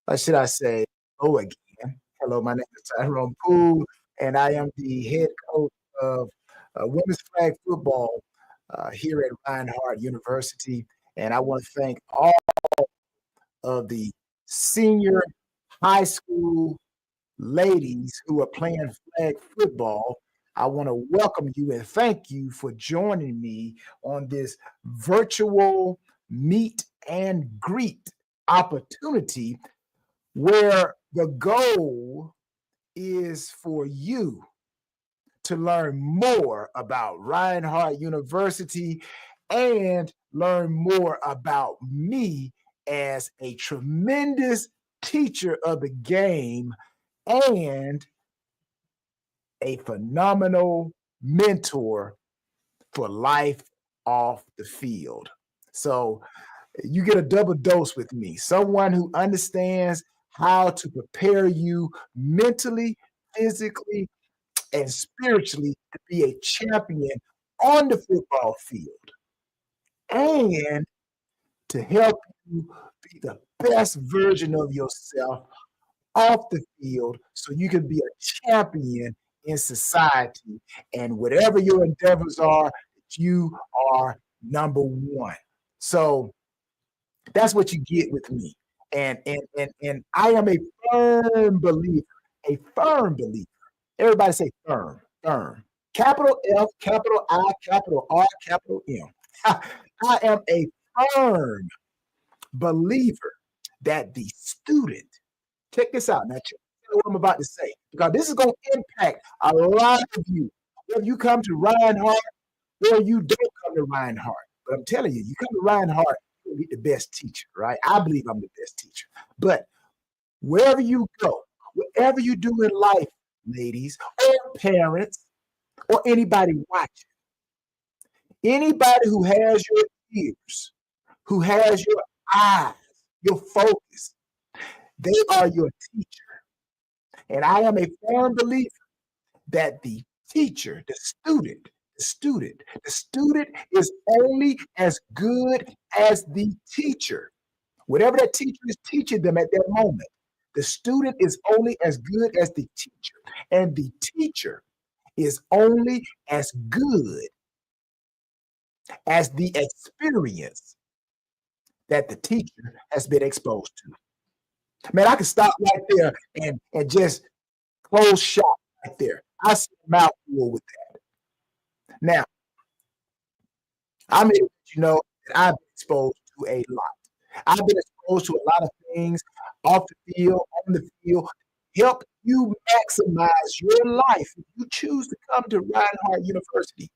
or should I say, hello again. Hello, my name is Tyrone, and I am the head coach of women's flag football here at Reinhardt University. And I want to thank all of the senior high school ladies who are playing flag football. I want to welcome you and thank you for joining me on this virtual meet and greet opportunity where the goal is for you to learn more about Reinhardt University and learn more about me as a tremendous teacher of the game and a phenomenal mentor for life off the field. So you get a double dose with me, someone who understands how to prepare you mentally, physically, and spiritually to be a champion on the football field and to help you be the best version of yourself off the field so you can be a champion in society. And whatever your endeavors are, you are number one. So that's what you get with me. And I am a firm believer, a firm believer. Everybody say firm, firm. Capital F, capital I, capital R, capital M. I am a firm believer that the student, check this out now, check what I'm about to say, because this is going to impact a lot of you. Whether you come to Reinhardt or you don't come to Reinhardt. But I'm telling you, you come to Reinhardt, you'll be the best teacher, right? I believe I'm the best teacher. But wherever you go, whatever you do in life, ladies, or parents, or anybody watching, anybody who has your ears, who has your eyes, your focus, they are your teacher. And I am a firm believer that the teacher, the student is only as good as the teacher. Whatever that teacher is teaching them at that moment, the student is only as good as the teacher. And the teacher is only as good as the experience that the teacher has been exposed to. Man, I can stop right there and just close shop right there. I see a mouthful with that. Now, I'm here to let you know that I've been exposed to a lot. I've been exposed to a lot of things off the field, on the field, help you maximize your life if you choose to come to Reinhardt University.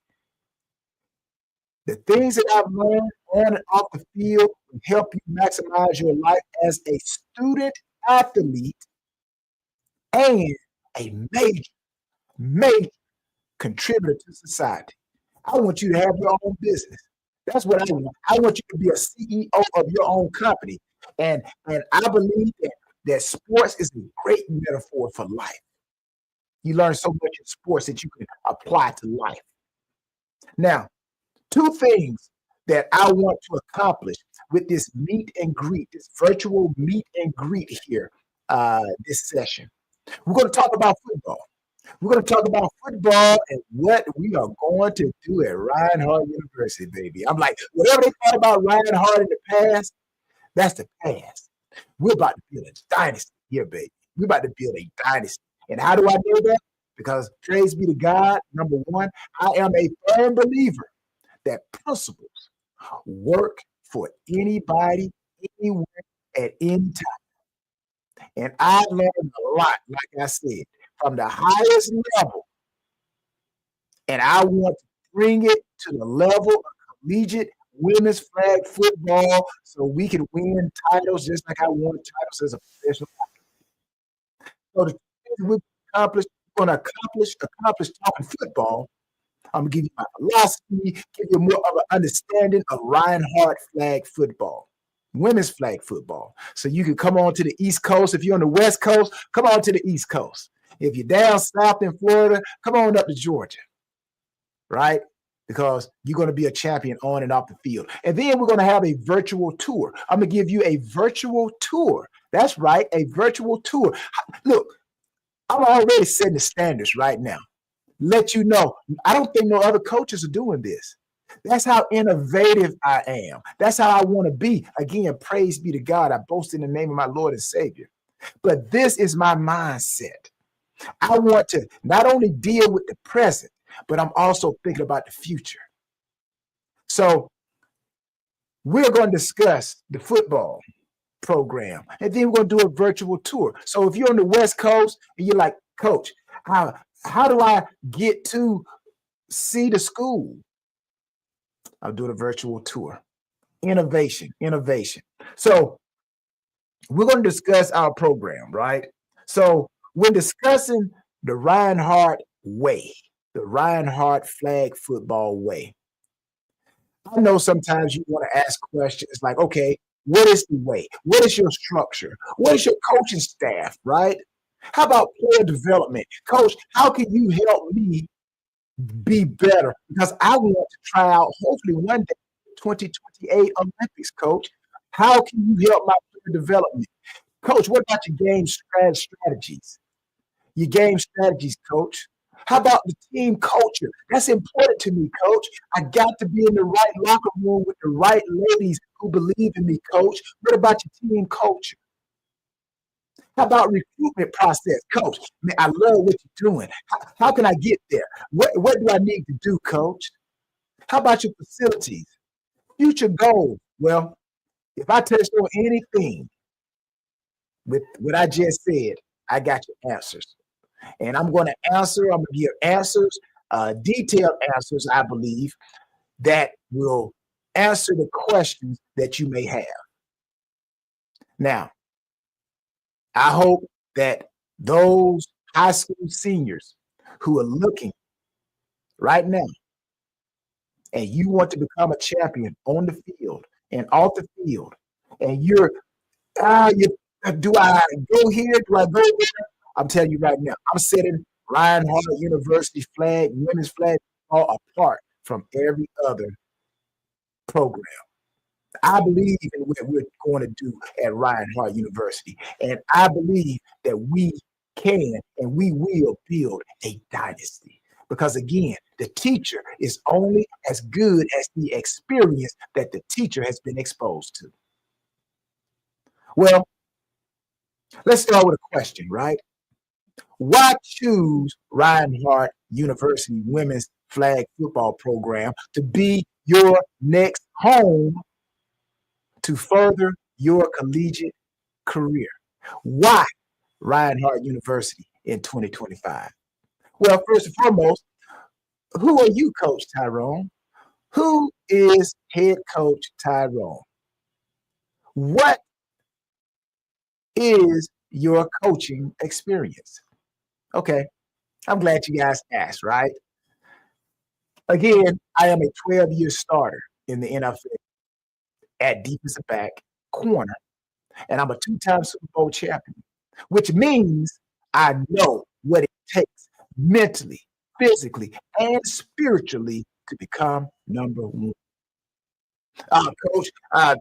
The things that I've learned on and off the field will help you maximize your life as a student athlete and a major contributor to society. I want you to have your own business. That's what I want. I want you to be a CEO of your own company. And I believe that sports is a great metaphor for life. You learn so much in sports that you can apply to life. Now, two things that I want to accomplish with this meet and greet, this virtual meet and greet here, this session. We're going to talk about football. We're going to talk about football and what we are going to do at Reinhardt University, baby. I'm like, whatever they thought about Reinhardt in the past, that's the past. We're about to build a dynasty here, baby. We're about to build a dynasty. And how do I know that? Because praise be to God, number one, I am a firm believer that principles work for anybody, anywhere, at any time. And I learned a lot, like I said, from the highest level. And I want to bring it to the level of collegiate women's flag football so we can win titles just like I won titles as a professional athlete. So the things we're going to accomplish talking football. I'm going to give you my philosophy, give you more of an understanding of Reinhardt flag football, women's flag football. So you can come on to the East Coast. If you're on the West Coast, come on to the East Coast. If you're down south in Florida, come on up to Georgia, right? because you're going to be a champion on and off the field. And then we're going to have a virtual tour. I'm going to give you a virtual tour. That's right, a virtual tour. Look, I'm already setting the standards right now. Let you know, I don't think no other coaches are doing this. That's how innovative I am. That's how I want to be. Again, praise be to God. I boast in the name of my Lord and Savior. But this is my mindset. I want to not only deal with the present, but I'm also thinking about the future. So we're going to discuss the football program, and then we're going to do a virtual tour. So if you're on the West Coast and you're like, Coach, how do I get to see the school? I'll do the virtual tour. Innovation, innovation. So we're going to discuss our program, right? So we're discussing the Reinhardt way, the Reinhardt flag football way. I know sometimes you want to ask questions like, okay, what is the way? What is your structure? What is your coaching staff, right? How about player development? Coach, how can you help me be better? Because I want to try out, hopefully one day, 2028 Olympics, Coach. How can you help my player development? Coach, what about your game strategies? Your game strategies, Coach. How about the team culture? That's important to me, Coach. I got to be in the right locker room with the right ladies who believe in me, Coach. What about your team culture? How about recruitment process, Coach? Man, I love what you're doing. How can I get there? What do I need to do, Coach? How about your facilities? Future goals. Well, if I touched on anything with what I just said, I got your answers. And I'm going to give answers, detailed answers, I believe, that will answer the questions that you may have. Now, I hope that those high school seniors who are looking right now and you want to become a champion on the field and off the field, and do I go here? Do I go there? I'm telling you right now, I'm setting Reinhardt University flag, women's flag, all apart from every other program. I believe in what we're going to do at Reinhardt University, and I believe that we can and we will build a dynasty. Because again, the teacher is only as good as the experience that the teacher has been exposed to. Well, let's start with a question, right? Why choose Reinhardt University Women's Flag Football Program to be your next home to further your collegiate career? Why Reinhardt University in 2025? Well, first and foremost, who are you, Coach Tyrone? Who is head coach Tyrone? What is your coaching experience? Okay, I'm glad you guys asked, right? Again, I am a 12-year starter in the NFL at defensive back, corner, and I'm a two-time Super Bowl champion, which means I know what it takes mentally, physically, and spiritually to become number one. Coach,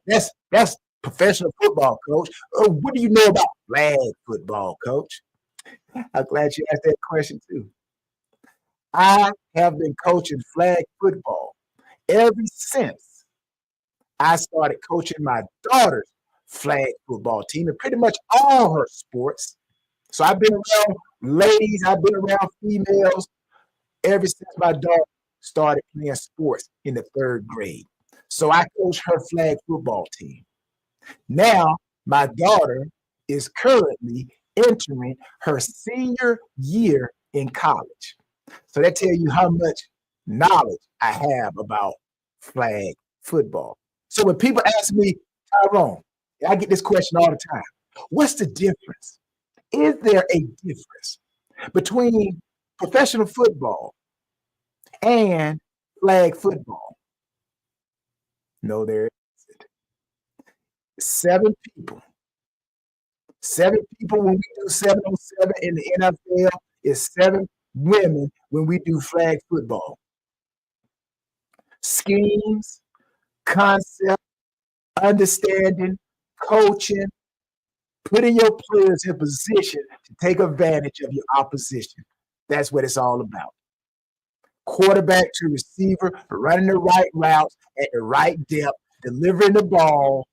that's professional football, Coach. What do you know about flag football, Coach? I'm glad you asked that question too. I have been coaching flag football ever since I started coaching my daughter's flag football team and pretty much all her sports. So I've been around ladies, I've been around females ever since my daughter started playing sports in the third grade. So I coach her flag football team. Now, my daughter is currently entering her senior year in college. So that tells you how much knowledge I have about flag football. So when people ask me, Tyrone, I get this question all the time. What's the difference? Is there a difference between professional football and flag football? No, there isn't. Seven people. Seven people when we do 7-on-7 in the NFL is seven women when we do flag football. schemes, concept, understanding, coaching, putting your players in position to take advantage of your opposition. That's what it's all about. Quarterback to receiver, running the right routes at the right depth, delivering the ball,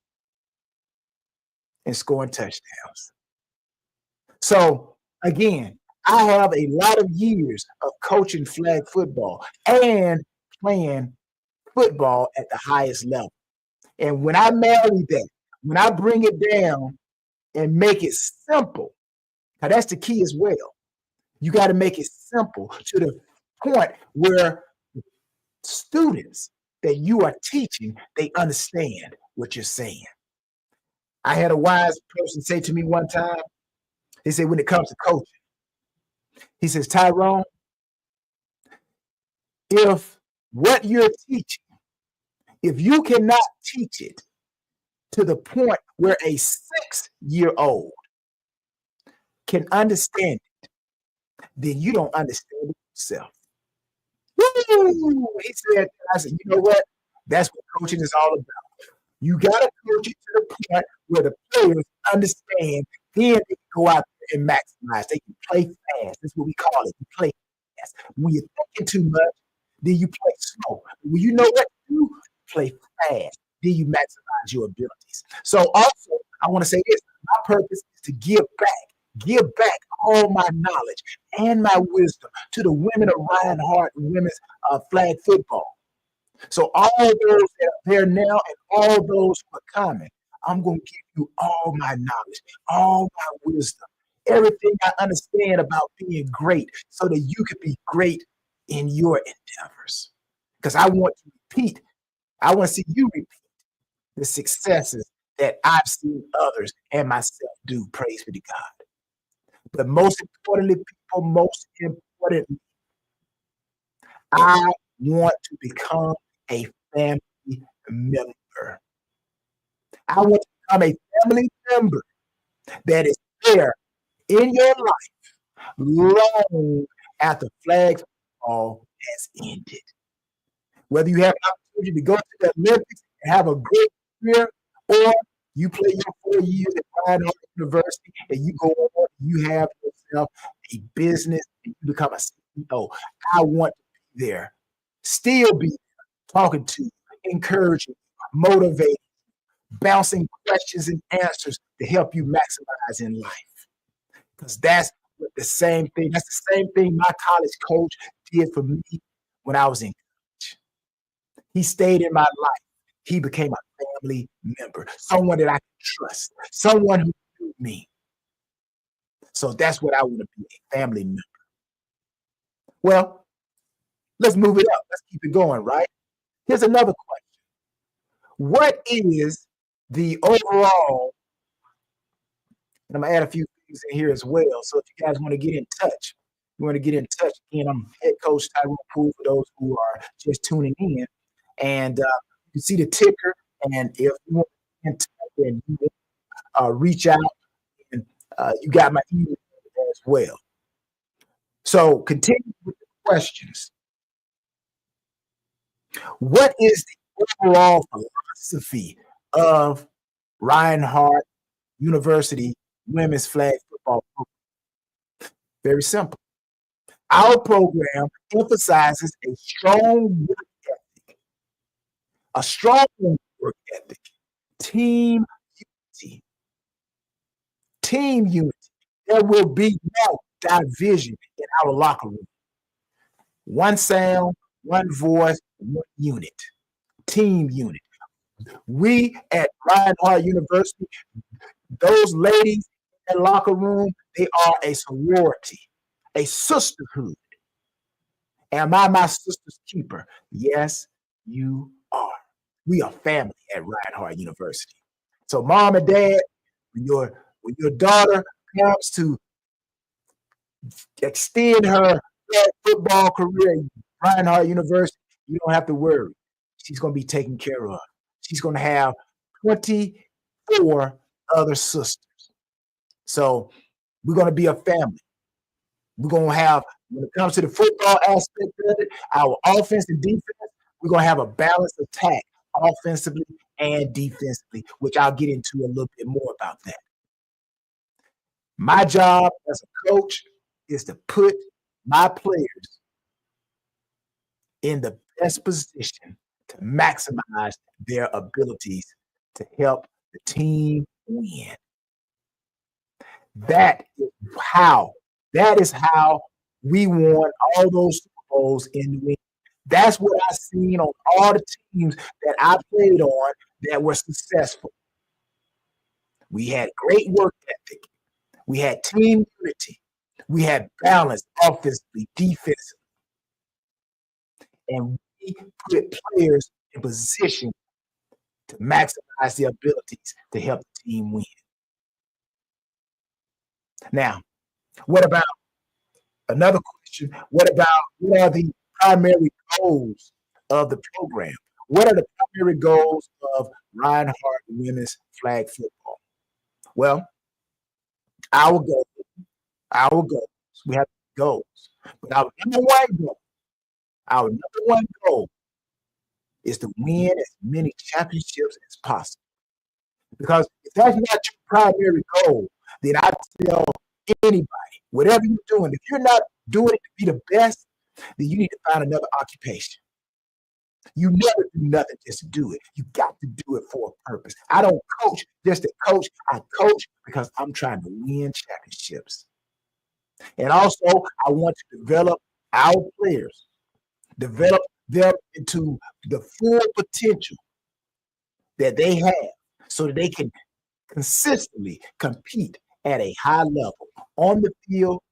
and scoring touchdowns. So, again, I have a lot of years of coaching flag football and playing football at the highest level. And when I marry that, when I bring it down and make it simple, now that's the key as well. You got to make it simple to the point where students that you are teaching, they understand what you're saying. I had a wise person say to me one time, he said, when it comes to coaching, he says, Tyrone, if what you're teaching, if you cannot teach it to the point where a 6-year-old can understand it, then you don't understand it yourself. Woo! He said, I said, you know what? That's what coaching is all about. You got to coach it to the point where the players understand, then they can go out there and maximize. They can play fast. That's what we call it. You play fast. When you're thinking too much, then you play slow. When you know what to do, play fast. Then you maximize your abilities. So also, I want to say this. My purpose is to give back all my knowledge and my wisdom to the women of Reinhardt and women's flag football. So all those that are there now and all those who are coming, I'm going to give you all my knowledge, all my wisdom, everything I understand about being great so that you can be great in your endeavors. Because I want to repeat, I want to see you repeat the successes that I've seen others and myself do. Praise be to God. But most importantly, I want to become a family member. I want to become a family member that is there in your life long after flag football has ended. Whether you have an opportunity to go to the Olympics and have a great career, or you play your 4 years at Reinhardt University and you go on, you have yourself a business and you become a CEO. I want to be there, still be there, talking to you, encouraging you, motivating, bouncing questions and answers to help you maximize in life. Because that's what that's the same thing my college coach did for me when I was in college. He stayed in my life. He became a family member, someone that I could trust, someone who knew me. So that's what I want to be, a family member. Well, let's move it up. Let's keep it going, right? Here's another question. What is the overall, and I'm going to add a few things in here as well. So if you guys want to get in touch, again, I'm head coach Tyrone Poole for those who are just tuning in. And you can see the ticker. And if you want to get in touch and you reach out, and you got my email as well. So continue with the questions. What is the overall philosophy of Reinhardt University women's flag football program? Very simple. Our program emphasizes a strong work ethic, team unity. There will be no division in our locker room. One sound, one voice, one unit, team unit. We at Reinhardt University, those ladies in the locker room, they are a sorority, a sisterhood. Am I my sister's keeper? Yes, you are. We are family at Reinhardt University. So, mom and dad, when your daughter comes to extend her football career at Reinhardt University, you don't have to worry. She's going to be taken care of. She's going to have 24 other sisters. So we're going to be a family. We're going to have, when it comes to the football aspect of it, our offense and defense, We're going to have a balanced attack offensively and defensively, which I'll get into a little bit more about that. My job as a coach is to put my players in the best position to maximize their abilities to help the team win. That is how. That is how we won all those Super Bowls in New England. That's what I seen on all the teams that I played on that were successful. We had great work ethic. We had team unity. We had balance offensively, defensively. And we put players in position to maximize their abilities to help the team win. Now, what about another question? What are the primary goals of the program? What are the primary goals of Reinhardt women's flag football? Well, our goals, we have goals, but our number one goal is to win as many championships as possible. Because if that's not your primary goal, then I tell anybody, whatever you're doing, if you're not doing it to be the best, then you need to find another occupation. You never do nothing just to do it. You got to do it for a purpose. I don't coach just to coach. I coach because I'm trying to win championships. And also, I want to develop our players, develop them into the full potential that they have so that they can consistently compete at a high level on the field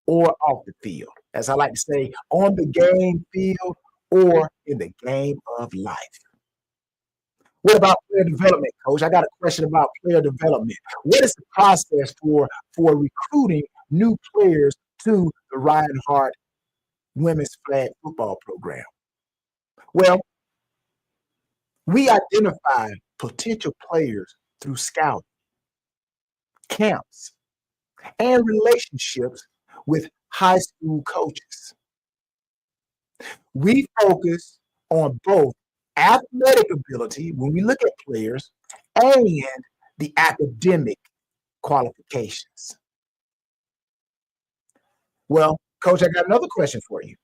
or off the field. As I like to say, on the game field or in the game of life. What about player development, Coach? I got a question about player development. What is the process for recruiting new players to the Reinhardt women's flag football program? Well, we identify potential players through scouting, camps, and relationships with high school coaches. We focus on both athletic ability when we look at players and the academic qualifications. Well, Coach, I got another question for you.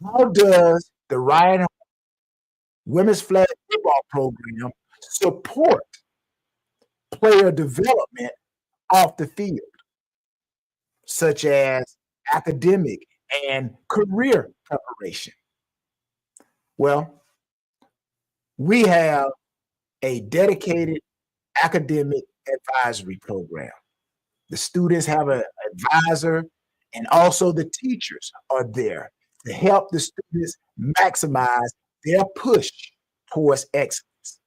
How does the Reinhardt women's flag football program support player development off the field, such as academic and career preparation? Well, we have a dedicated academic advisory program. The students have an advisor, and also the teachers are there to help the students maximize their push towards excellence.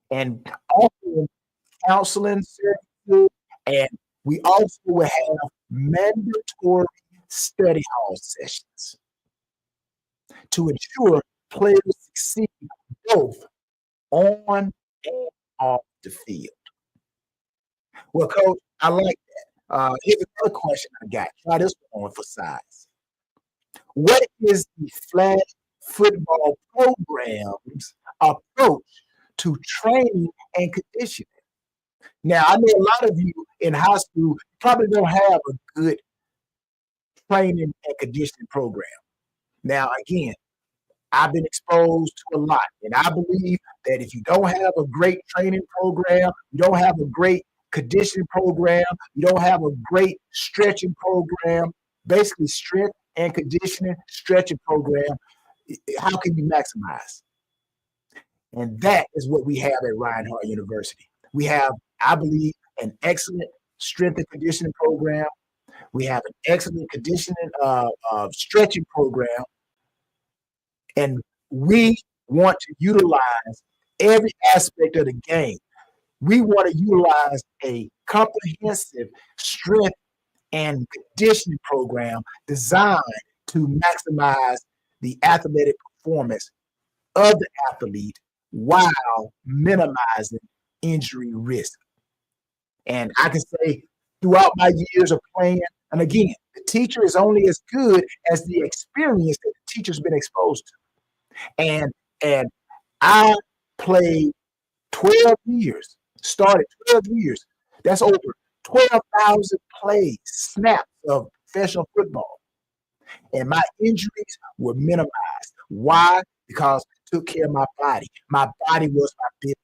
And also counseling services, and we also will have mandatory study hall sessions to ensure players succeed both on and off the field. Well, Coach, I like that. Here's another question I got. Try this one on for size. What is the flag football program's approach to training and conditioning? Now, I know a lot of you in high school probably don't have a good training and conditioning program. Now, again, I've been exposed to a lot, and I believe that if you don't have a great training program, you don't have a great conditioning program, you don't have a great stretching program, basically strength and conditioning stretching program, how can you maximize? And that is what we have at Reinhardt University. We have, I believe, an excellent strength and conditioning program. We have an excellent conditioning stretching program. And we want to utilize every aspect of the game. We want to utilize a comprehensive strength and conditioning program designed to maximize the athletic performance of the athlete while minimizing injury risk. And I can say throughout my years of playing, and again, the teacher is only as good as the experience that the teacher's been exposed to. And and I played 12 years, started 12 years. That's over 12,000 plays, snaps of professional football. And my injuries were minimized. Why? Because I took care of my body. My body was my business.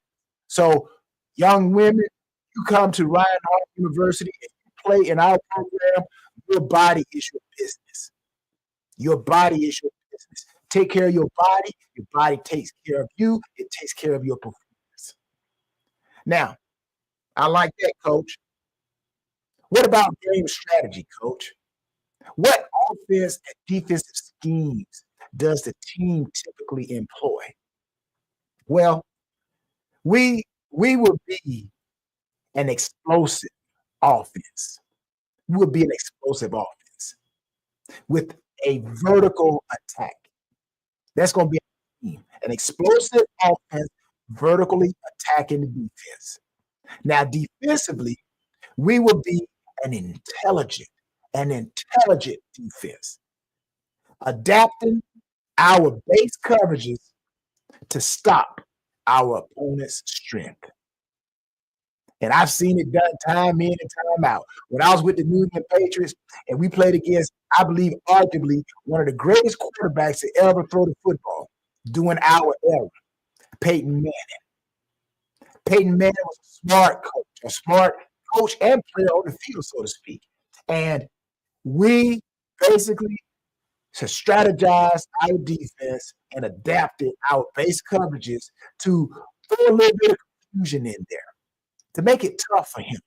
So, young women, you come to Reinhardt University and you play in our program, your body is your business. Your body is your business. Take care of your body takes care of you, it takes care of your performance. Now, I like that, coach. What about game strategy, coach? What offense and defensive schemes does the team typically employ? Well, we will be an explosive offense. We will be an explosive offense with a vertical attack. That's going to be an explosive offense vertically attacking the defense. Now, defensively, we will be an intelligent defense, adapting our base coverages to stop our opponent's strength. And I've seen it done time in and time out. When I was with the New England Patriots and we played against, I believe, arguably one of the greatest quarterbacks to ever throw the football during our era, Peyton Manning. Peyton Manning was a smart coach and player on the field, so to speak. And we basically strategized our defense and adapted our base coverages to throw a little bit of confusion in there to make it tough for him.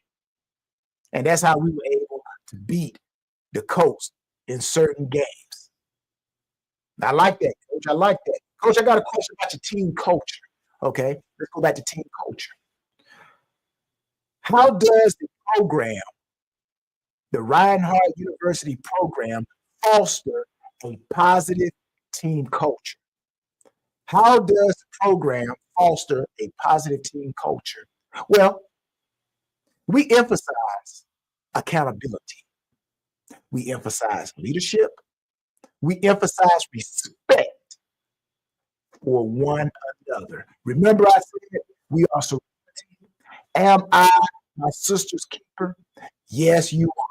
And that's how we were able to beat the Colts in certain games. I like that, Coach. I like that. Coach, I got a question about your team culture. Okay, let's go back to team culture. How does the program, the Reinhardt University program, foster a positive team culture? How does the program foster a positive team culture? Well, we emphasize accountability. We emphasize leadership. We emphasize respect for one another. Remember I said we are sorority. Am I my sister's keeper? Yes, you are.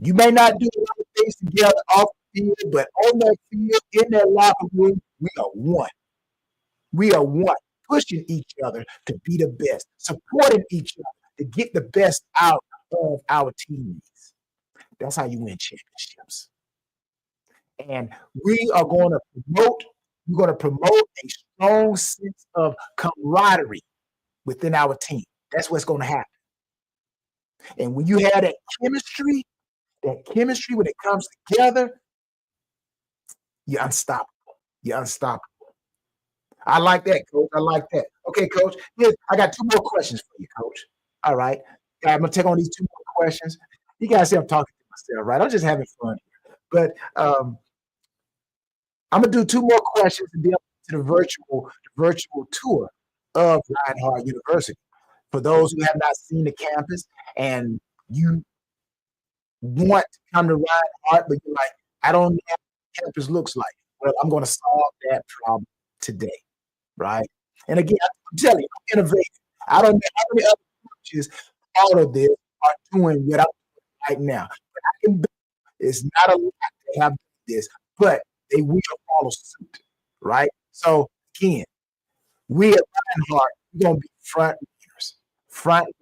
You may not do a lot of things together off the field, but on that field, in that locker room, we are one. We are one, pushing each other to be the best, supporting each other to get the best out of our teammates. That's how you win championships. And we're going to promote a strong sense of camaraderie within our team. That's what's going to happen. And when you have that chemistry when it comes together, you're unstoppable. You're unstoppable. I like that, Coach. I like that. Okay, Coach. I got two more questions for you, Coach. All right. I'm going to take on these two more questions. You guys see I'm talking to myself, right? I'm just having fun here. But I'm going to do two more questions and then to the virtual tour of Reinhardt University. For those who have not seen the campus and you want to come to Reinhardt, but you're like, I don't know what the campus looks like. Well, I'm going to solve that problem today, right? And again, I'm telling you, I'm innovative. I don't know how many other coaches out of this are doing what I'm doing right now. But I can bet it's not a lot to have this, but they will follow suit, right? So again, we at Reinhardt, we're going to be front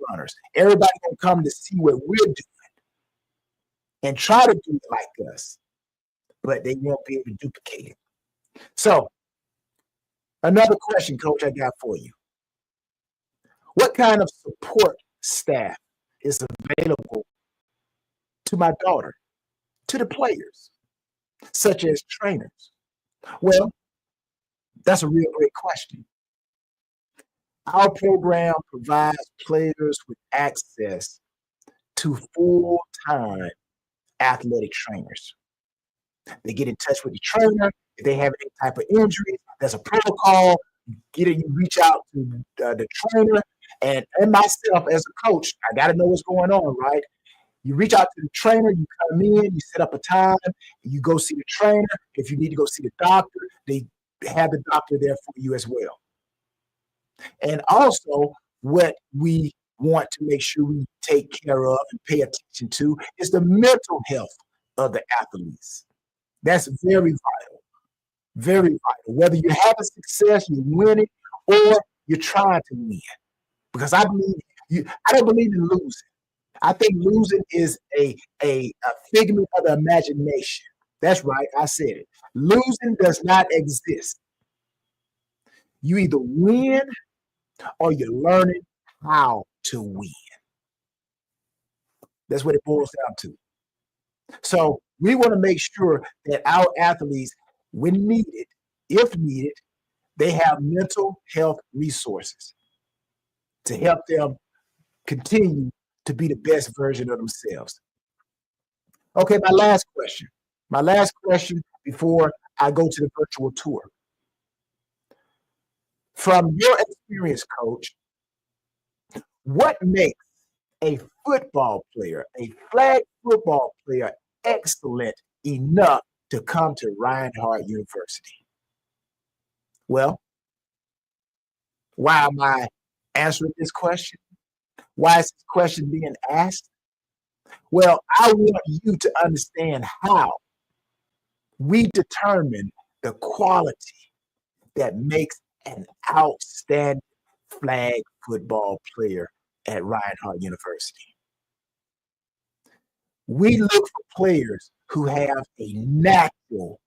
runners. Everybody going to come to see what we're doing and try to do it like us, but they won't be able to duplicate it. So another question, Coach, I got for you. What kind of support staff is available to my daughter, to the players, such as trainers? Well, that's a real great question. Our program provides players with access to full-time athletic trainers. They get in touch with the trainer. If they have any type of injuries, there's a protocol. You reach out to the trainer and myself as a coach. I got to know what's going on, right? You reach out to the trainer, you come in, you set up a time, you go see the trainer. If you need to go see the doctor, they have the doctor there for you as well. And also, what we want to make sure we take care of and pay attention to is the mental health of the athletes. That's very vital, very vital. Whether you're having success, you're winning, or you're trying to win. Because I don't believe in losing. I think losing is a figment of the imagination. That's right, I said it. Losing does not exist. You either win or you're learning how to win. That's what it boils down to. So we want to make sure that our athletes, when needed, if needed, they have mental health resources to help them continue to be the best version of themselves. Okay, my last question. My last question before I go to the virtual tour. From your experience, coach, what makes a football player, a flag football player, excellent enough to come to Reinhardt University? Well, why am I answering this question? Why is this question being asked? Well, I want you to understand how we determine the quality that makes an outstanding flag football player at Reinhardt University. We look for players who have a natural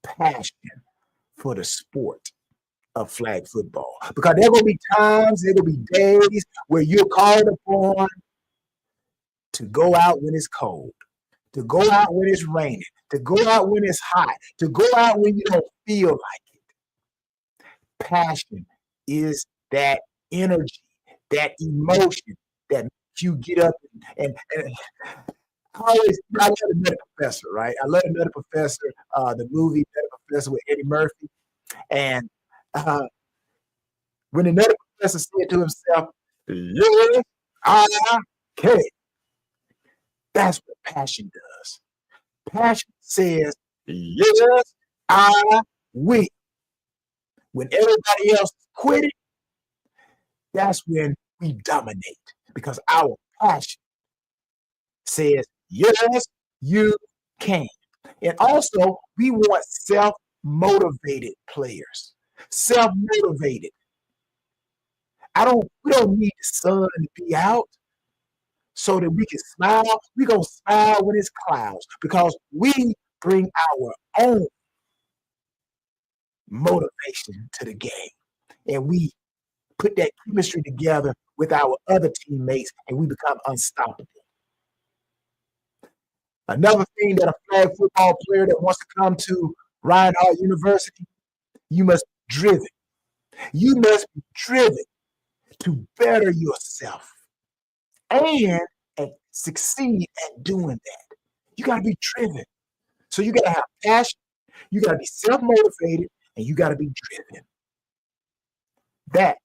passion for the sport of flag football. Because there are going to be times, there are going to be days where you're called upon to go out when it's cold, to go out when it's raining, to go out when it's hot, to go out when you don't feel like it. Passion is that energy, that emotion that makes you get up and I love Another Professor, right? I love Another Professor, the movie Another Professor with Eddie Murphy. And when Another Professor said to himself, yes, I can. That's what passion does. Passion says, yes, I will. When everybody else quit it, that's when we dominate because our passion says, yes, you can. And also, we want self-motivated players. Self-motivated. We don't need the sun to be out so that we can smile. We're going to smile when it's clouds because we bring our own motivation to the game. And we put that chemistry together with our other teammates and we become unstoppable. Another thing that a flag football player that wants to come to Reinhardt University, you must be driven. You must be driven to better yourself and succeed at doing that. You got to be driven. So you got to have passion, you got to be self-motivated, and you got to be driven. That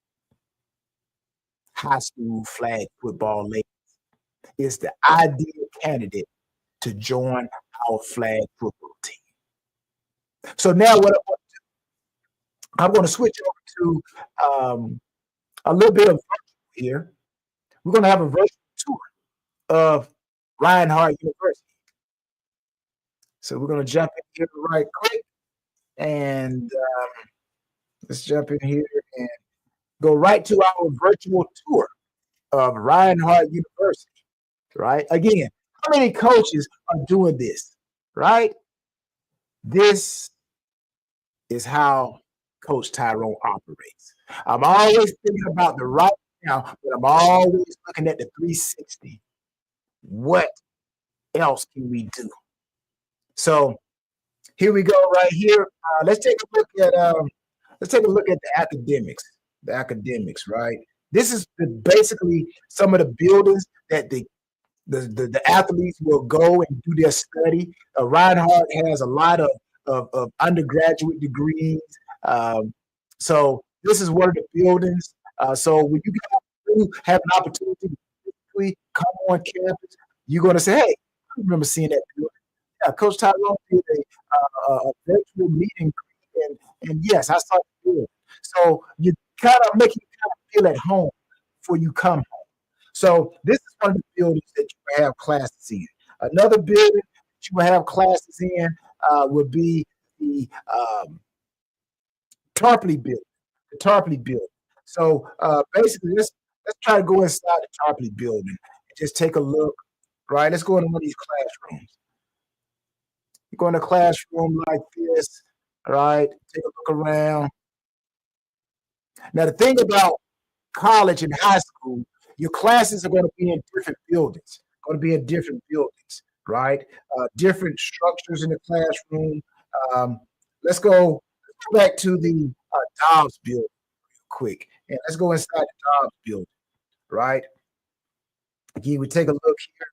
high school flag football ladies is the ideal candidate to join our flag football team. So now what I'm going to switch over to a little bit of virtual here. We're going to have a virtual tour of Reinhardt University. So we're going to jump in here right quick and let's jump in here and go right to our virtual tour of Reinhardt University, right? Again, how many coaches are doing this, right? This is how Coach Tyrone operates. I'm always thinking about the right now, but I'm always looking at the 360. What else can we do? So here we go, right here. Let's take a look at the academics. The academics, right? This is basically some of the buildings that the athletes will go and do their study. Reinhardt has a lot of undergraduate degrees. So this is one of the buildings. So when you guys do have an opportunity to come on campus, you're going to say, "Hey, I remember seeing that building. Yeah, Coach Tyrone did a virtual meet and greet, and yes, I saw the building." So you kind of make you kind of feel at home before you come home. So this is one of the buildings that you will have classes in. Another building that you will have classes in would be the Tarpley building. The Tarpley building. So basically, let's try to go inside the Tarpley building and just take a look. Right, let's go into one of these classrooms. You go in a classroom like this. All right, take a look around. Now the thing about college and high school, your classes are going to be in different buildings. Going to be in different buildings, right? Different structures in the classroom. Um, let's go back to the Dobbs building real quick, and let's go inside the Dobbs building, right? Again, we take a look here.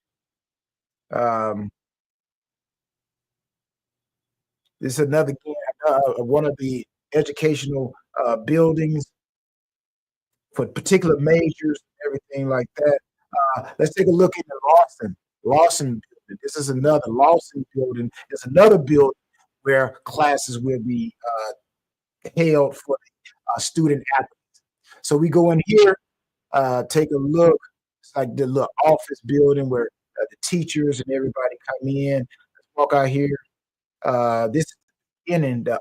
This is another one of the educational buildings for particular majors, everything like that. Let's take a look at the Lawson building. This is another Lawson building. It's another building where classes will be held for the student athletes. So we go in here, take a look. It's like the little office building where the teachers and everybody come in. Let's walk out here. This is in the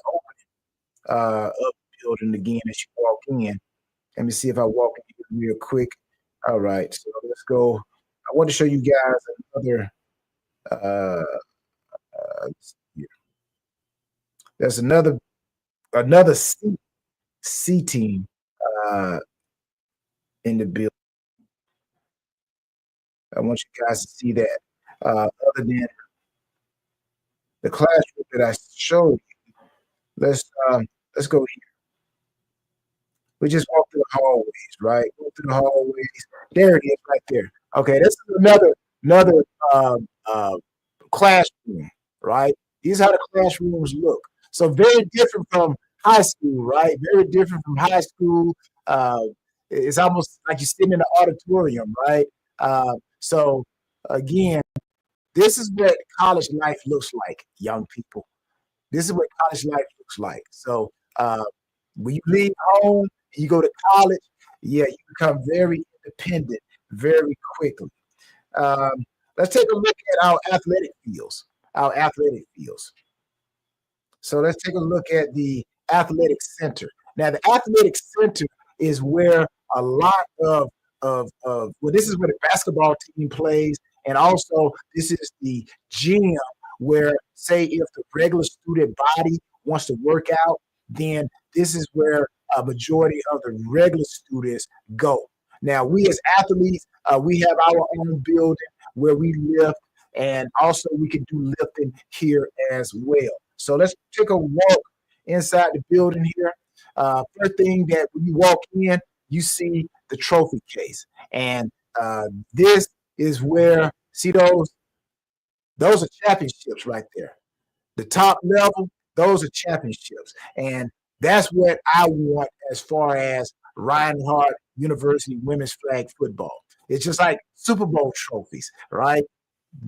of the building again as you walk in. Let me see if I walk in here real quick. All right, so let's go. I want to show you guys another. Uh, there's another C team uh, in the building. I want you guys to see that. Other than the classroom that I showed you, let's go here. We just walk through the hallways, right? Go through the hallways. There it is, right there. Okay, this is another classroom, right? These are how the classrooms look. So very different from high school, right? Very different from high school. Uh, it's almost like you're sitting in an auditorium, right? So again, this is what college life looks like, young people. This is what college life looks like. So when you leave home and you go to college, yeah, you become very independent very quickly. Um, let's take a look at our athletic fields. Our athletic fields. So let's take a look at the athletic center. Now, the athletic center is where a lot of well, this is where the basketball team plays, and also this is the gym where, say, if the regular student body wants to work out, then this is where a majority of the regular students go. Now, we as athletes, we have our own building where we lift, and also we can do lifting here as well. So let's take a walk inside the building here. First thing that when you walk in, you see the trophy case, and this is where see those are championships right there. The top level, those are championships, and that's what I want as far as Reinhardt University women's flag football. It's just like Super Bowl trophies, right?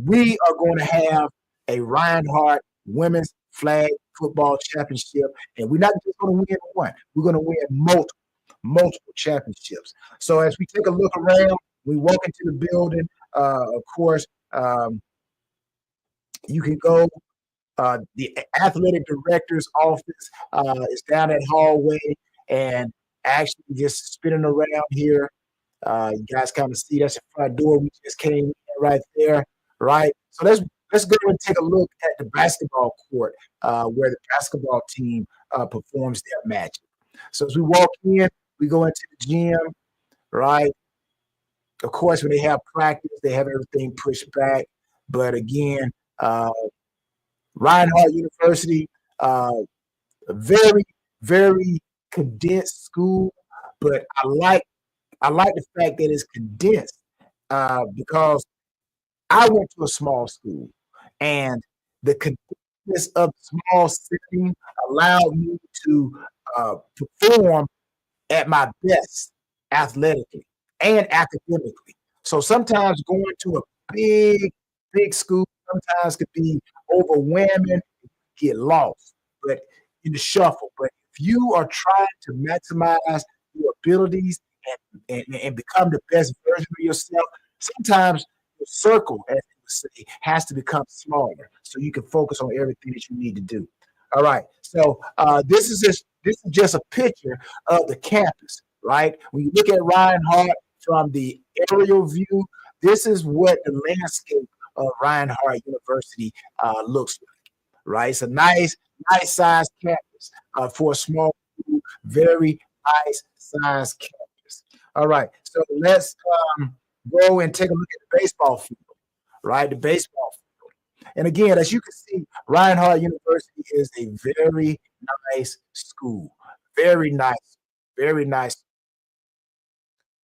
We are going to have a Reinhardt women's flag football championship, and we're not just going to win one; we're going to win multiple championships. So as we take a look around, we walk into the building. Of course, you can go. The athletic director's office is down that hallway, and actually just spinning around here. You guys kind of see that's the front door we just came in right there, right? So let's go and take a look at the basketball court where the basketball team performs their magic. So as we walk in, we go into the gym, right? Of course, when they have practice, they have everything pushed back. But again, Reinhardt University, a very condensed school, but I like the fact that it's condensed because I went to a small school, and the conditions of the small setting allowed me to perform at my best athletically and academically. So sometimes going to big, big school sometimes could be overwhelming, get lost, but in the shuffle. But if you are trying to maximize your abilities and become the best version of yourself, sometimes your circle, as you would say, has to become smaller so you can focus on everything that you need to do. All right. So this is just a picture of the campus, right? When you look at Reinhardt from the aerial view, this is what the landscape of Reinhardt University looks like, right? It's a nice sized campus for a small, very nice sized campus. All right, so let's go and take a look at the baseball field, right? The baseball field. And again, as you can see, Reinhardt University is a very nice school. Very nice, very nice.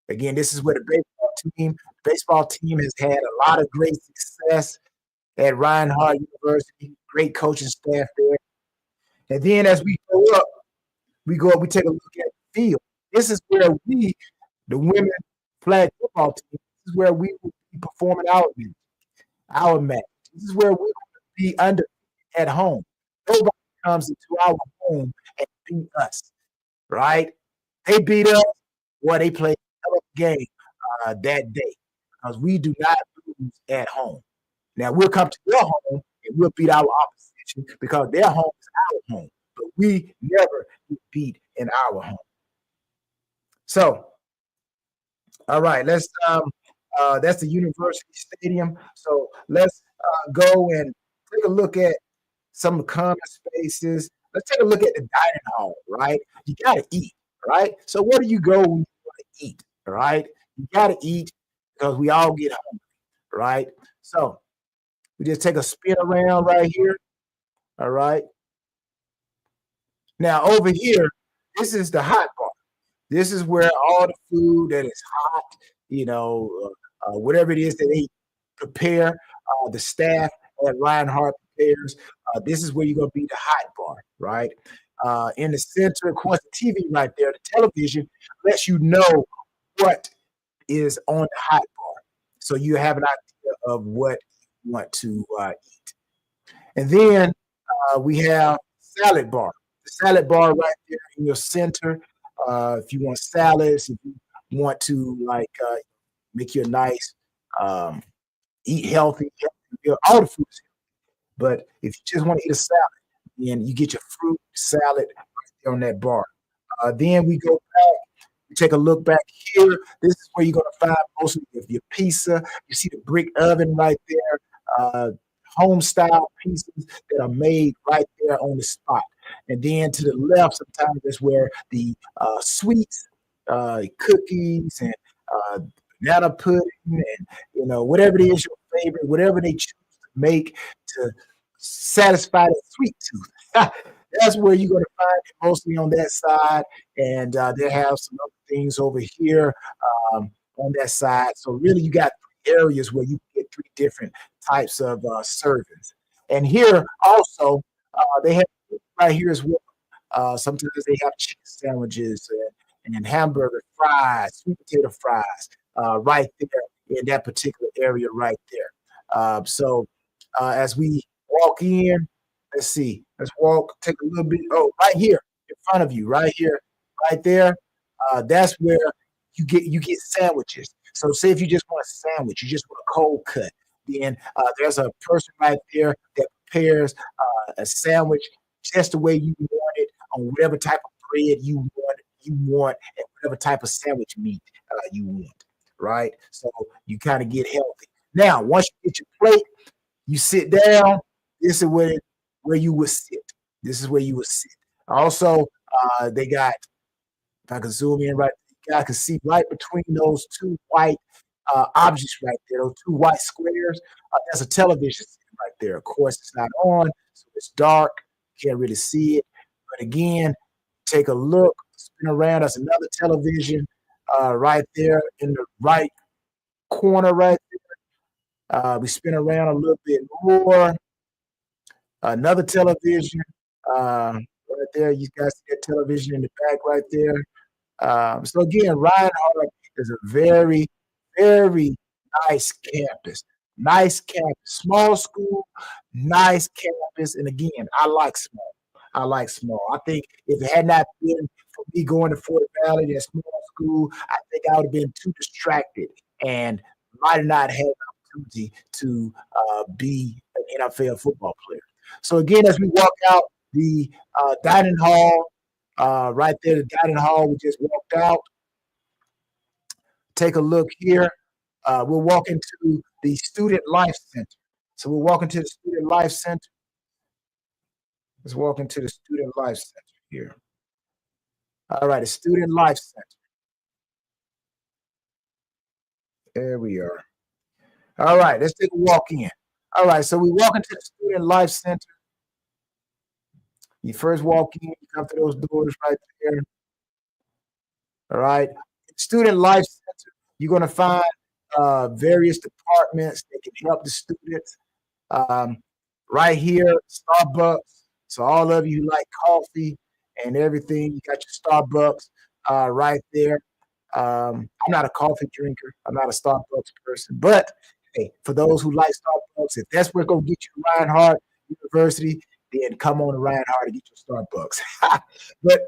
Again, this is where the baseball team has had a lot of great success at Reinhardt University. Great coaching staff there. And then as we take a look at the field. This is where the women flag football team, this is where we will be performing our match. This is where we will be under at home. Nobody comes into our home and beat us, right? They beat us, well, they played a hell of a game that day because we do not lose at home. Now we'll come to your home and we'll beat our opposition because their home is our home, but we never get beat in our home. So, all right, that's the university stadium. So let's go and take a look at some of the common spaces. Let's take a look at the dining hall, right? You got to eat, right? So where do you go when you want to eat, right? You got to eat because we all get hungry, right? So we just take a spin around right here, all right? Now over here, this is the hot bar. This is where all the food that is hot, whatever it is that they prepare, the staff at Reinhardt prepares. This is where you're going to be the hot bar, right? In the center, of course, the TV right there, the television lets you know what is on the hot bar. So you have an idea of what you want to eat. And then we have salad bar. The salad bar right there in your center. If you want salads, if you want to make you a nice um, eat healthy, all the food is healthy. But if you just want to eat a salad, then you get your fruit salad right there on that bar. Then we go back. We take a look back here. This is where you're going to find most of your pizza. You see the brick oven right there. Home style pizzas that are made right there on the spot. And then to the left, sometimes that's where the sweets, cookies, and banana pudding, and whatever it is your favorite, whatever they choose to make to satisfy that sweet tooth. That's where you're going to find it mostly on that side, and they have some other things over here on that side. So really, you got areas where you get three different types of servings. And here also, they have right here as well. Sometimes they have chicken sandwiches and hamburger fries, sweet potato fries, right there in that particular area right there. So as we walk in, let's see, let's walk, take a little bit. Oh, right here in front of you, right here, right there. That's where you get sandwiches. So say if you just want a sandwich, you just want a cold cut, then there's a person right there that prepares a sandwich just the way you want it on whatever type of bread you want, and whatever type of sandwich meat you want, right? So you kind of get healthy. Now, once you get your plate, you sit down. This is where you would sit. This is where you would sit. Also, they got, if I can zoom in right, I can see right between those two white objects right there, those two white squares. There's a television right there. Of course, it's not on, so it's dark. Can't really see it. But again, take a look, spin around. That's another television right there in the right corner right there. We spin around a little bit more. Another television right there. You guys see that television in the back right there. So again, Reinhardt is a very, very nice campus. Nice campus, small school, nice campus. And again, I like small. I like small. I think if it had not been for me going to Fort Valley, that small school, I think I would have been too distracted and might have not had the opportunity to be an NFL football player. So again, as we walk out the dining hall, right there, the dining hall, we just walked out. Take a look here. We'll walk into the Student Life Center. So we'll walk into the Student Life Center. Let's walk into the Student Life Center here. All right, the Student Life Center. There we are. All right, let's take a walk in. All right, so we walk into the Student Life Center. You first walk in, you come to those doors right there. All right. Student Life Center, you're going to find various departments that can help the students. Um, right here, Starbucks. So all of you who like coffee and everything, you got your Starbucks right there. I'm not a coffee drinker. I'm not a Starbucks person. But hey, for those who like Starbucks, if that's what's going to get you to Reinhardt University, then come on to Reinhardt and get your Starbucks. But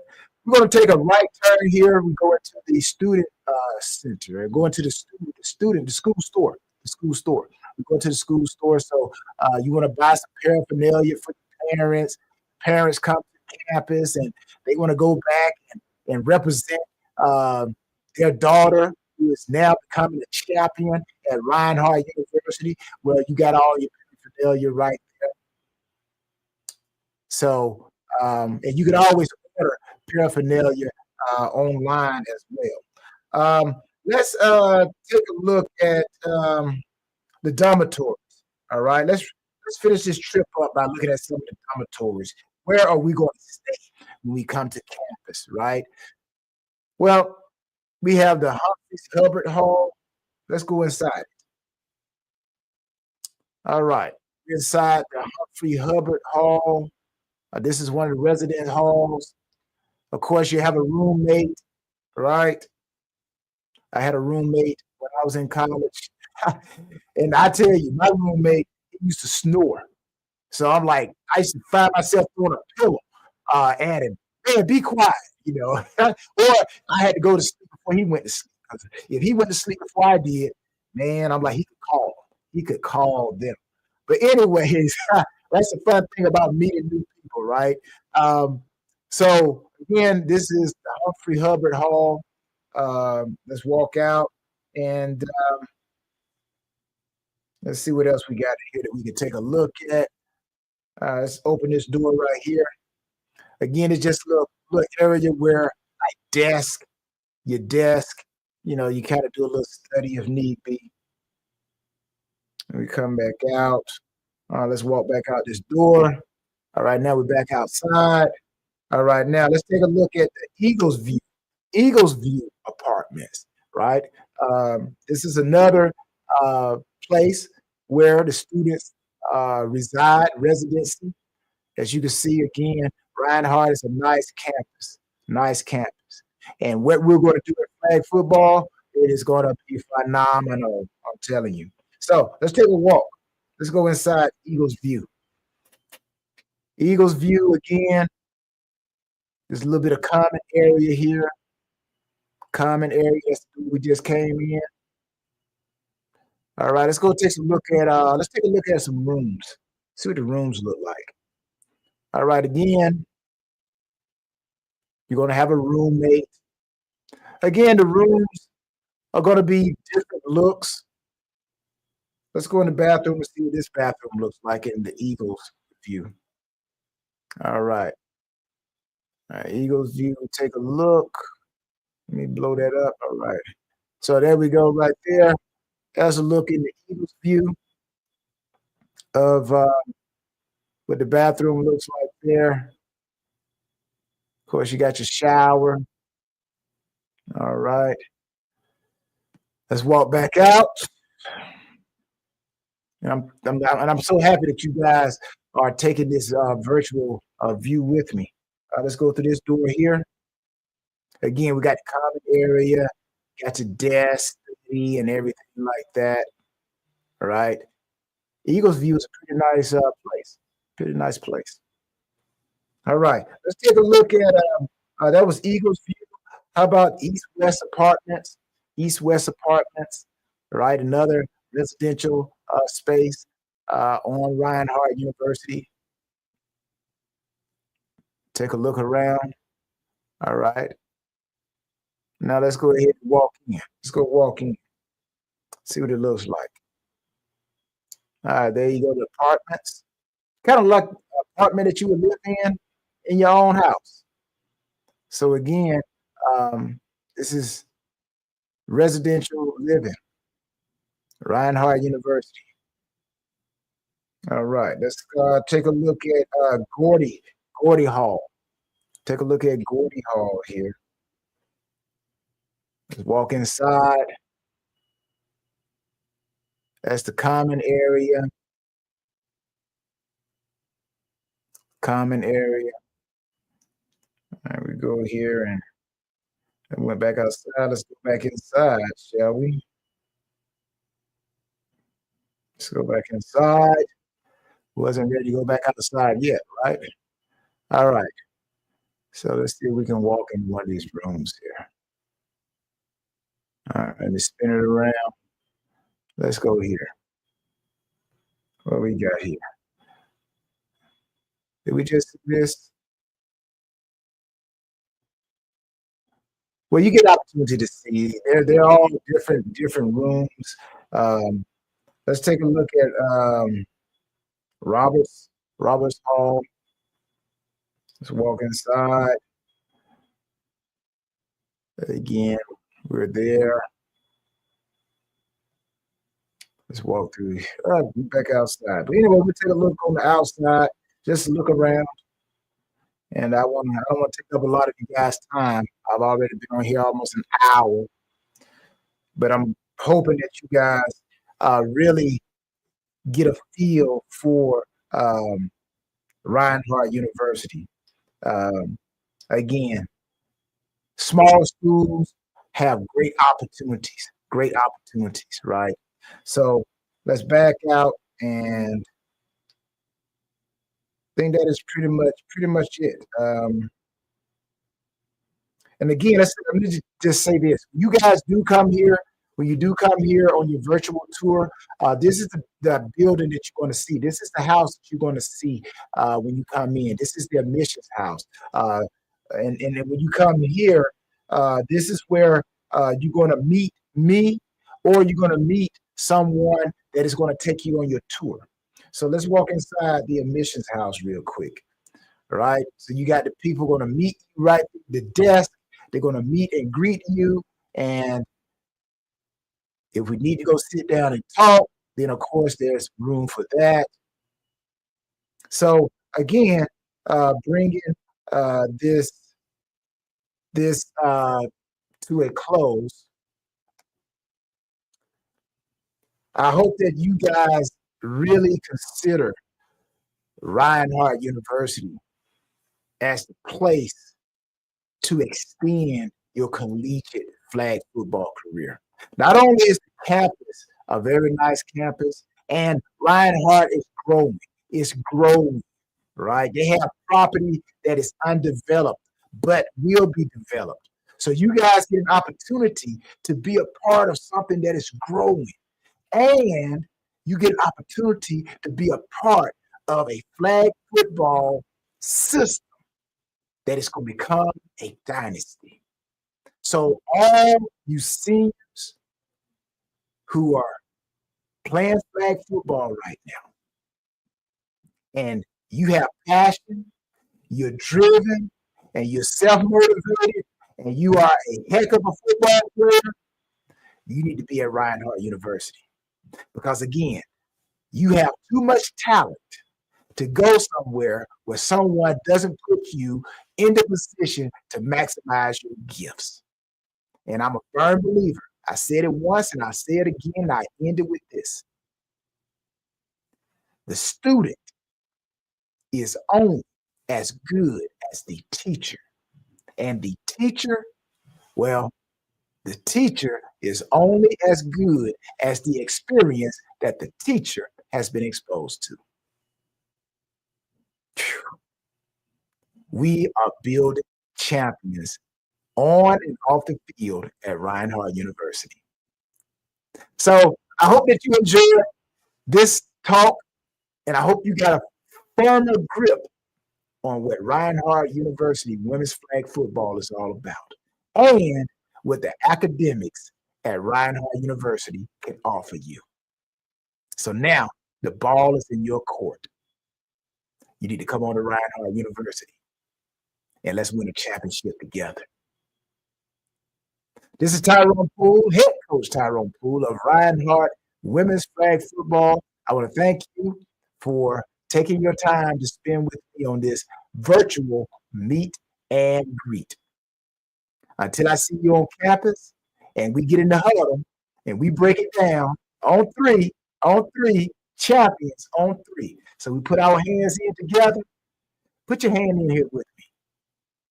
we're going to take a right turn here. We go into the student center. Go into the school store. The school store. We go to the school store. So you want to buy some paraphernalia for your parents. Parents come to campus and they want to go back and represent their daughter, who is now becoming a champion at Reinhardt University. Well, you got all your paraphernalia right there. So, and you can always order paraphernalia online as well. Let's take a look at the dormitories. All right, let's finish this trip up by looking at some of the dormitories. Where are we going to stay when we come to campus? Right. Well, we have the Humphreys Hubbard Hall. Let's go inside. All right, inside the Humphrey Hubbard Hall. This is one of the residence halls. Of course, you have a roommate, right? I had a roommate when I was in college. And I tell you, my roommate he used to snore. So I'm like, I used to find myself throwing a pillow at him. Man, be quiet, you know. Or I had to go to sleep before he went to sleep. 'Cause if he went to sleep before I did, man, I'm like, he could call. He could call them. But anyways, that's the fun thing about meeting new people, right? So again, this is the Humphrey Hubbard Hall. Let's walk out and let's see what else we got here that we can take a look at. Let's open this door right here. Again, it's just a little area where your desk, you know, you kind of do a little study if need be. And we come back out. Let's walk back out this door. All right, now we're back outside. All right, now let's take a look at the Eagles View apartments, right? This is another place where the students reside, residency. As you can see again, Reinhardt is a nice campus. And what we're going to do at flag football, it is going to be phenomenal, I'm telling you. So let's take a walk. Let's go inside Eagles View. Eagles View again. There's a little bit of common area here. Common area. We just came in. All right, let's go take a look at some rooms. See what the rooms look like. All right, again, you're gonna have a roommate. Again, the rooms are gonna be different looks. Let's go in the bathroom and see what this bathroom looks like in the Eagles view. All right. All right, Eagles view, take a look. Let me blow that up. All right. So there we go right there. That's a look in the Eagles view of what the bathroom looks like there. Of course, you got your shower. All right. Let's walk back out. And I'm so happy that you guys are taking this virtual view with me. Let's go through this door here. Again, we got the common area, got your desk and everything like that. All right. Eagles View is a pretty nice place. Pretty nice place. All right, let's take a look at that was Eagles View. How about East West Apartments? East West Apartments, right? Another residential space on Reinhardt University. Take a look around. All right. Now let's go ahead and walk in. Let's go walk in. See what it looks like. All right, there you go. The apartments, kind of like an apartment that you would live in your own house. So again, this is residential living, Reinhardt University. All right, let's take a look at Gordy Hall. Take a look at Gordy Hall here. Let's walk inside. That's the common area. Common area. All right, we go here and went back outside. Let's go back inside, shall we? Let's go back inside. Wasn't ready to go back outside yet, right? All right. So let's see if we can walk in one of these rooms here. All right, let me spin it around. Let's go here. What we got here? Did we just do this? Well, you get opportunity to see. They're all different rooms. Let's take a look at Roberts Hall. Let's walk inside. Again, we're there. Let's walk through. Back outside. But anyway, we'll take a look on the outside. Just look around. And I don't want to take up a lot of you guys' time. I've already been on here almost an hour. But I'm hoping that you guys really get a feel for Reinhardt University. Again, small schools have great opportunities, right? So let's back out, and I think that is pretty much it. And again, let me just say this: you guys do come here. When you do come here on your virtual tour, this is the building that you're going to see. This is the house that you're going to see when you come in. This is the admissions house. And when you come here, this is where you're going to meet me, or you're going to meet someone that is going to take you on your tour. So let's walk inside the admissions house real quick. All right. So you got the people going to meet you right at the desk. They're going to meet and greet you. And if we need to go sit down and talk, then of course there's room for that. So again, bringing this to a close, I hope that you guys really consider Reinhardt University as the place to extend your collegiate flag football career. Not only is the campus a very nice campus, and Reinhardt is growing. It's growing, right? They have property that is undeveloped, but will be developed. So you guys get an opportunity to be a part of something that is growing. And you get an opportunity to be a part of a flag football system that is going to become a dynasty. So all you seniors who are playing flag football right now, and you have passion, you're driven, and you're self-motivated, and you are a heck of a football player, you need to be at Reinhardt University. Because again, you have too much talent to go somewhere where someone doesn't put you in the position to maximize your gifts. And I'm a firm believer. I said it once and I say it again, and I end it with this. The student is only as good as the teacher. And the teacher, well, the teacher is only as good as the experience that the teacher has been exposed to. Phew. We are building champions on and off the field at Reinhardt University. So I hope that you enjoyed this talk, and I hope you got a firmer grip on what Reinhardt University women's flag football is all about and what the academics at Reinhardt University can offer you. So now the ball is in your court. You need to come on to Reinhardt University and let's win a championship together. This is Tyrone Poole, head coach Tyrone Poole of Reinhardt Women's Flag Football. I want to thank you for taking your time to spend with me on this virtual meet and greet. Until I see you on campus and we get in the huddle and we break it down on three, champions on three. So we put our hands in together. Put your hand in here with me.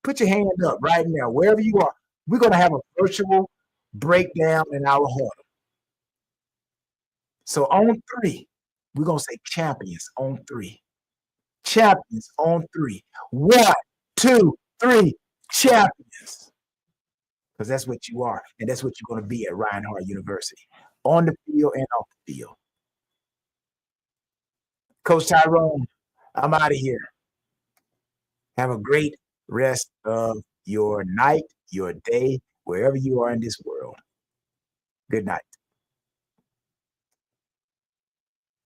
Put your hand up right now, wherever you are. We're going to have a virtual breakdown in our huddle. So on three, we're going to say champions on three. Champions on three. 1, 2, 3, champions. Because that's what you are, and that's what you're going to be at Reinhardt University, on the field and off the field. Coach Tyrone, I'm out of here. Have a great rest of your night, your day, wherever you are in this world. Good night.